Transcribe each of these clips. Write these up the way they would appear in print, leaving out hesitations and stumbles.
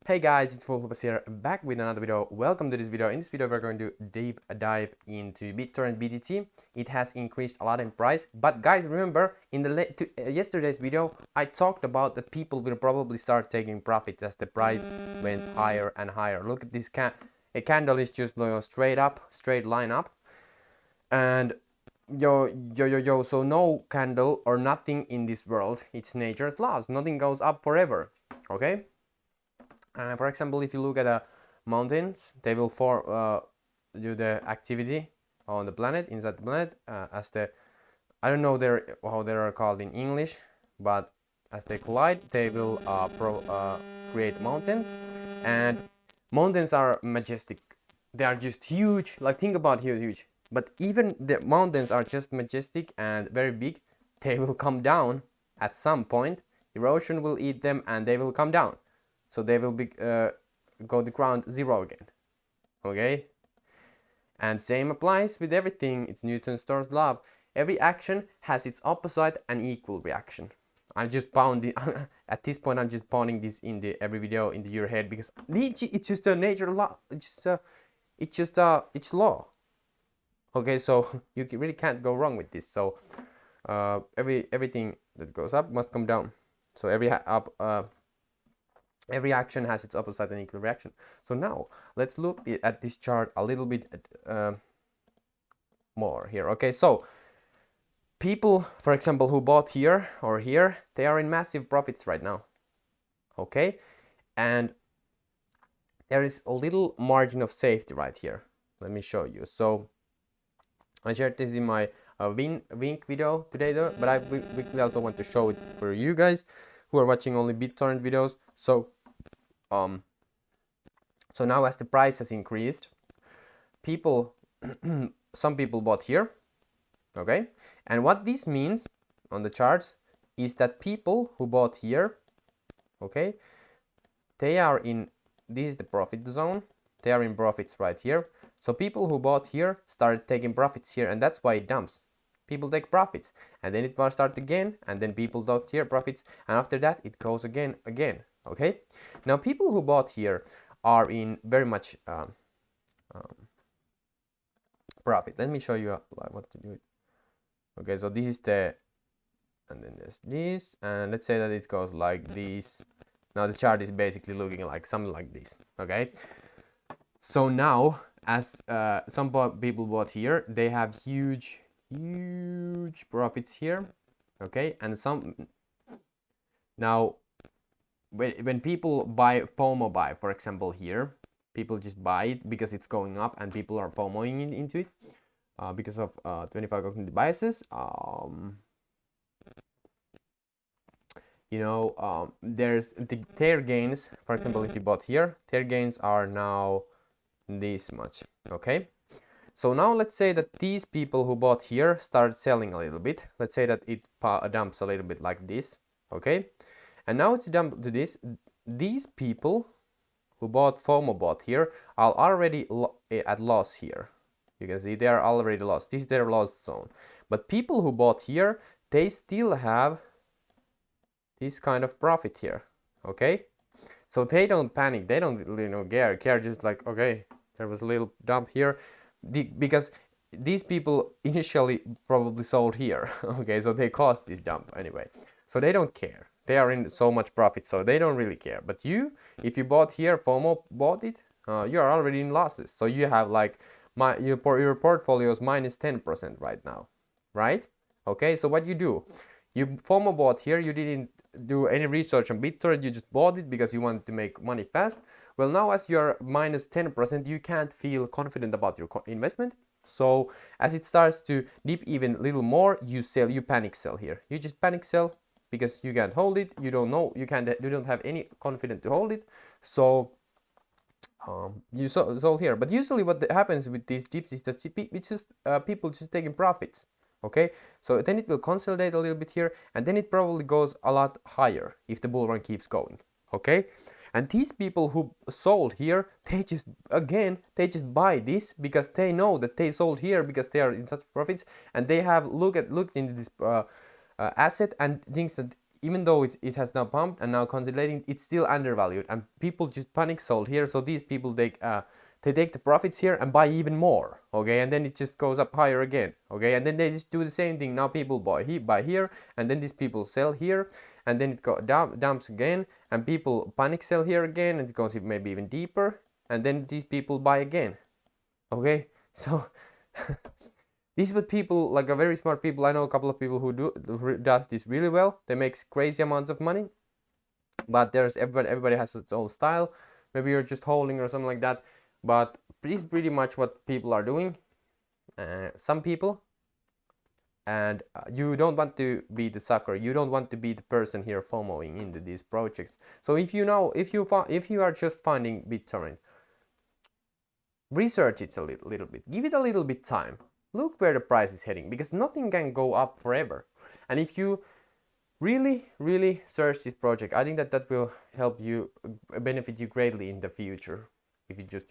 Hey guys, it's volatile here, back with another video. Welcome to this video. In this video, we're going to deep dive into Bittorrent BTT. It has increased a lot in price, but guys, remember in the yesterday's video, I talked about that people will probably start taking profits as the price went higher and higher. Look at this a candle is just straight up, straight line up, and so no candle or nothing in this world. It's nature's laws. Nothing goes up forever. Okay. For example, if you look at mountains, they will do the activity on the planet, inside the planet, as the, I don't know how they are called in English, but as they collide, they will create mountains, and mountains are majestic. They are just huge. Like, think about huge. But even the mountains are just majestic and very big. They will come down at some point. Erosion will eat them, and they will come down. So they will be go to ground zero again. Okay? And same applies with everything. It's Newton's third law. Every action has its opposite and equal reaction. I'm just pounding at this point. I'm just pounding this in every video into your head because it's just a nature law. It's law. Okay, so you really can't go wrong with this. So everything that goes up must come down. So every action has its opposite and equal reaction. So now let's look at this chart a little bit more here. Okay, so people, for example, who bought here or here, they are in massive profits right now. Okay, and there is a little margin of safety right here. Let me show you. So I shared this in my Wink video today though, but I also want to show it for you guys who are watching only Bittorrent videos. So now as the price has increased, some people bought here, okay? And what this means on the charts is that people who bought here, okay, they are in, this is the profit zone, they are in profits right here. So people who bought here started taking profits here, and that's why it dumps. People take profits, and then it will start again, and then people bought here profits, and after that it goes again. Okay, now people who bought here are in very much profit. Let me show you what to do. Okay, so this is and then there's this, and let's say that it goes like this. Now the chart is basically looking like something like this. Okay, so now as some people bought here, they have huge profits here. Okay, and some now when people buy FOMO buy, for example, here, people just buy it because it's going up and people are FOMOing into it because of 25 cognitive biases. There's their gains. For example, if you bought here, their gains are now this much. Okay, so now let's say that these people who bought here start selling a little bit. Let's say that it dumps a little bit like this. Okay, and now it's dumped to this. These people who bought FOMO bought here are already at loss here. You can see they are already lost. This is their loss zone. But people who bought here, they still have this kind of profit here. Okay, so they don't panic. They don't care. Just like, okay, there was a little dump here, because these people initially probably sold here. Okay, so they caused this dump anyway. So they don't care. They are in so much profit, so they don't really care. But you, if you bought here, FOMO bought it, you are already in losses. So you have like your portfolio is minus 10% right now, right? Okay, so what you do, you FOMO bought here, you didn't do any research on Bittorrent, you just bought it because you wanted to make money fast. Well, now as you're minus 10%, you can't feel confident about your investment. So as it starts to dip even a little more, you sell, you panic sell here. You just panic sell because you can't hold it. You don't know, you don't have any confidence to hold it. So you sold here. But usually what happens with these dips is that it's just people just taking profits. Okay, so then it will consolidate a little bit here, and then it probably goes a lot higher if the bull run keeps going. Okay, and these people who sold here, they just buy this because they know that they sold here because they are in such profits, and they have looked into this asset and thinks that even though it has now pumped and now consolidating, it's still undervalued, and people just panic sold here. So these people they take the profits here and buy even more, okay, and then it just goes up higher again, okay, and then they just do the same thing. Now people buy here, and then these people sell here, and then it dumps again, and people panic sell here again, and it goes maybe even deeper, and then these people buy again, okay. So these are people, like a very smart people. I know a couple of people who does this really well. They make crazy amounts of money, but there's everybody has its own style. Maybe you're just holding or something like that, but this is pretty much what people are doing, some people. And you don't want to be the sucker. You don't want to be the person here FOMOing into these projects. So if you are just finding BitTorrent, research it a little bit, give it a little bit time, look where the price is heading, because nothing can go up forever. And if you really search this project, I think that will help you, benefit you greatly in the future. If you just,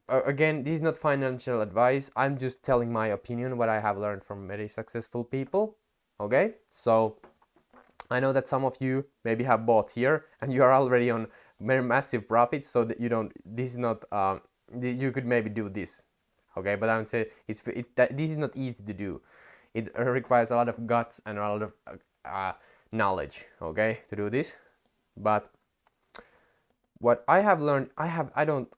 again, this is not financial advice. I'm just telling my opinion, what I have learned from very successful people. Okay, so I know that some of you maybe have bought here and you are already on very massive profits, so that you don't, this is not you could maybe do this, okay, but I would say this is not easy to do. It requires a lot of guts and a lot of knowledge, okay, to do this. But what I have learned, I don't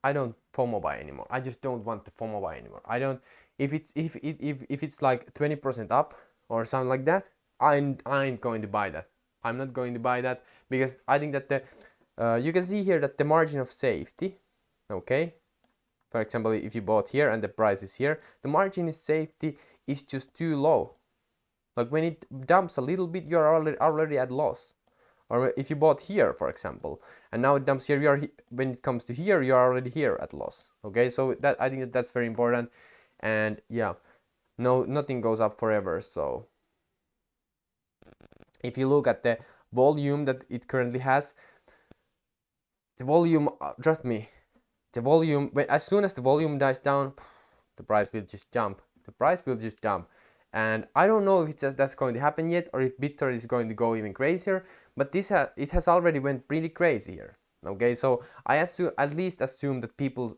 FOMO buy anymore. I just don't want to FOMO buy anymore. I don't, if it's like 20% up or something like that, I ain't going to buy that. I'm not going to buy that, because I think that the you can see here that the margin of safety, okay, for example, if you bought here and the price is here, the margin of safety is just too low. Like when it dumps a little bit, you're already at loss. Or if you bought here, for example, and now it dumps here, when it comes to here, you're already here at loss. Okay, so that, I think that's very important. And yeah, nothing goes up forever. So if you look at the volume that it currently has, the volume, trust me, the volume, as soon as the volume dies down, the price will just jump. The price will just jump. And I don't know if that's going to happen yet, or if Bittorrent is going to go even crazier, but it has already went pretty crazy here. Okay, so I at least assume that people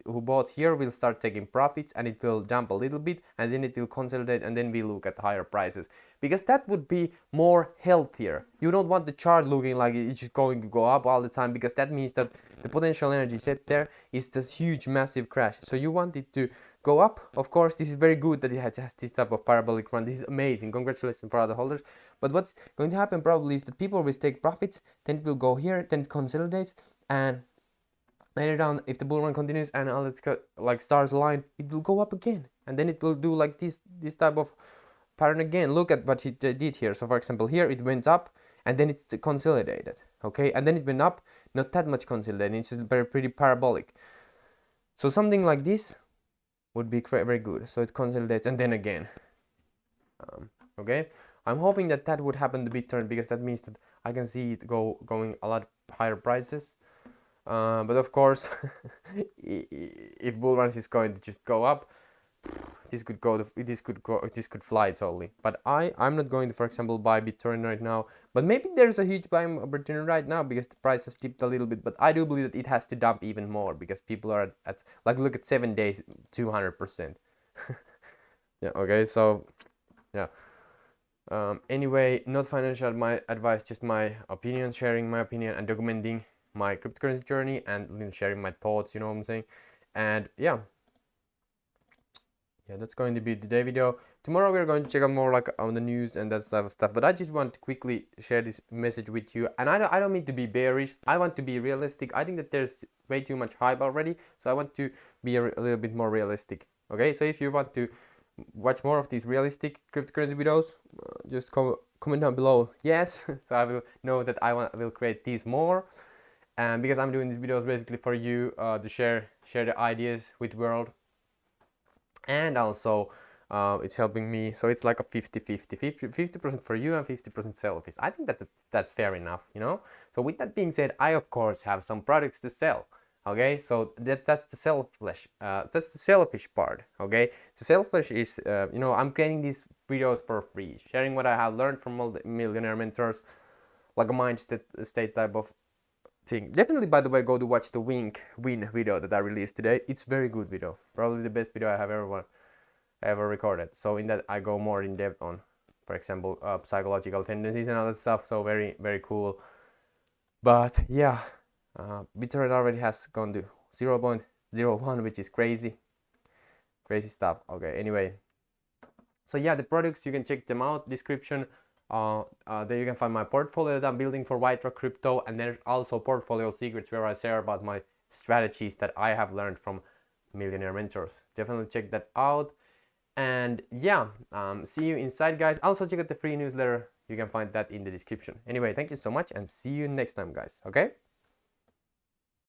who bought here will start taking profits, and it will dump a little bit, and then it will consolidate, and then we look at higher prices, because that would be more healthier. You don't want the chart looking like it's just going to go up all the time, because that means that the potential energy set there is this huge massive crash. So you want it to go up. Of course, this is very good that it has this type of parabolic run. This is amazing. Congratulations for other holders. But what's going to happen probably is that people will take profits, then it will go here, then it consolidates, and later down, if the bull run continues and all its like stars align, it will go up again, and then it will do like this type of pattern again. Look at what it did here. So for example, here it went up, and then it's consolidated, okay, and then it went up, not that much consolidated, it's just pretty parabolic. So something like this would be very good. So it consolidates and then again, okay. I'm hoping that would happen to Bittorrent, because that means that I can see it going a lot higher prices. But of course, if bull runs is going to just go up, this could fly totally. But I'm not going to, for example, buy Bittorrent right now. But maybe there's a huge buying opportunity right now, because the price has dipped a little bit. But I do believe that it has to dump even more, because people are at like, look at 7 days, 200%. Yeah. Okay. So yeah. Anyway, not financial advice, just my opinion, sharing my opinion and documenting my cryptocurrency journey, and sharing my thoughts, you know what I'm saying. And yeah, that's going to be today's video. Tomorrow we're going to check out more like on the news and that type of stuff, but I just want to quickly share this message with you. And I don't mean to be bearish, I want to be realistic. I think that there's way too much hype already, so I want to be a little bit more realistic. Okay, so if you want to watch more of these realistic cryptocurrency videos, just comment down below yes, so I will know that I will create these more. And because I'm doing these videos basically for you, to share the ideas with the world, and also it's helping me, so it's like a 50% for you and 50% selfish. I think that's fair enough, you know. So with that being said, I of course have some products to sell. Okay, so that's the selfish part. Okay, so selfish is I'm creating these videos for free, sharing what I have learned from all the millionaire mentors, like a mind state type of thing. Definitely, by the way, go to watch the win video that I released today. It's very good video, probably the best video I have ever recorded. So in that I go more in depth on, for example, psychological tendencies and other stuff. So very, very cool. But yeah, Bittorrent already has gone to 0.01, which is crazy stuff. Okay, anyway, so yeah, the products, you can check them out, description. There you can find my portfolio that I'm building for White Rock Crypto, and there's also portfolio secrets where I share about my strategies that I have learned from millionaire mentors. Definitely check that out. And yeah, see you inside, guys. Also check out the free newsletter. You can find that in the description. Anyway, thank you so much, and see you next time, guys. Okay.